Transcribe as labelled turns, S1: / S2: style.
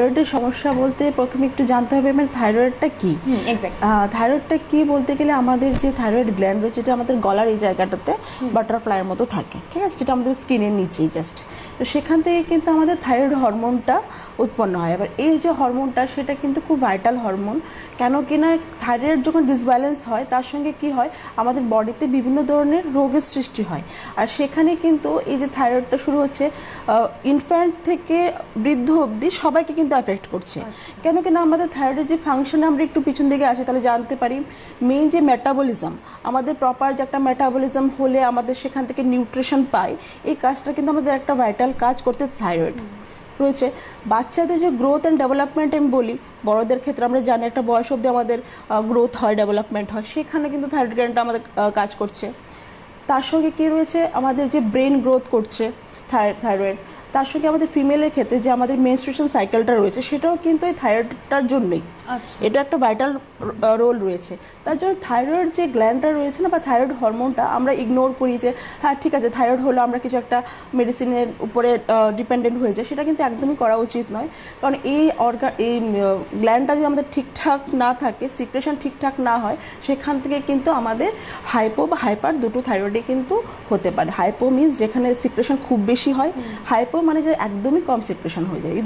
S1: থাইরয়েডের সমস্যা বলতে প্রথমে একটু জানতে হবে মানে থাইরয়েডটা কি। থাইরয়েডটা কি বলতে গেলে আমাদের যে থাইরয়েড গ্ল্যান্ড রয়েছে যেটা আমাদের গলার এই জায়গাটাতে বাটারফ্লাইয়ের মতো থাকে, ঠিক আছে, যেটা আমাদের স্কিনের নিচেই জাস্ট। তো সেখান থেকে কিন্তু আমাদের থাইরয়েড হরমোনটা উৎপন্ন হয়। এবার এই যে হরমোনটা সেটা কিন্তু খুব ভাইটাল হরমোন, কেন কিনা থাইরয়েড যখন ডিসব্যালেন্স হয় তার সঙ্গে কি হয় আমাদের বডিতে বিভিন্ন ধরনের রোগের সৃষ্টি হয়। আর সেখানে কিন্তু এই যে থাইরয়েডটা শুরু হচ্ছে ইনফ্যান্ট থেকে বৃদ্ধ অবধি সবাইকে কিন্তু অ্যাফেক্ট করছে। কেন কিনা আমাদের থাইরয়েডের যে ফাংশনে আমরা একটু পিছন দিকে আসি তাহলে জানতে পারি মেইন যে মেটাবলিজম, আমাদের প্রপার যে একটা মেটাবলিজম হলে আমাদের সেখান থেকে নিউট্রিশন পাই, এই কাজটা কিন্তু আমাদের একটা ভাইটাল কাজ করতে থাইরয়েড রয়েছে। বাচ্চাদের যে গ্রোথ অ্যান্ড ডেভেলপমেন্ট আমি বলি, বড়দের ক্ষেত্রে আমরা জানি একটা বয়স অবধি আমাদের গ্রোথ হয়, ডেভেলপমেন্ট হয়, সেখানে কিন্তু থাইরয়েড গ্ল্যান্ডটা আমাদের কাজ করছে। তার সঙ্গে কি রয়েছে আমাদের যে ব্রেন গ্রোথ করছে থাইরয়েড, তার সঙ্গে আমাদের ফিমেলের ক্ষেত্রে যে আমাদের মেনস্ট্রুয়েশন সাইকেলটা রয়েছে সেটাও কিন্তু এই থাইরয়েডটার জন্যই। এটা একটা ভাইটাল রোল রয়েছে। তার জন্য থাইরয়েড যে গ্ল্যান্ডটা রয়েছে না বা থাইরয়েড হরমোনটা আমরা ইগনোর করি যে হ্যাঁ ঠিক আছে থাইরয়েড হলো আমরা কিছু একটা মেডিসিনের উপরে ডিপেন্ডেন্ট হয়ে যায়, সেটা কিন্তু একদমই করা উচিত নয়। কারণ এই গ্ল্যান্ডটা যদি আমাদের ঠিকঠাক না থাকে, সিক্রেশন ঠিকঠাক না হয়, সেখান থেকে কিন্তু আমাদের হাইপো বা হাইপার দুটো থাইরয়েডে কিন্তু হতে পারে। হাইপো মিনস যেখানে সিক্রেশন খুব বেশি হয়, হাইপো মানে যে একদমই কম সিক্রেশন হয়ে যায়।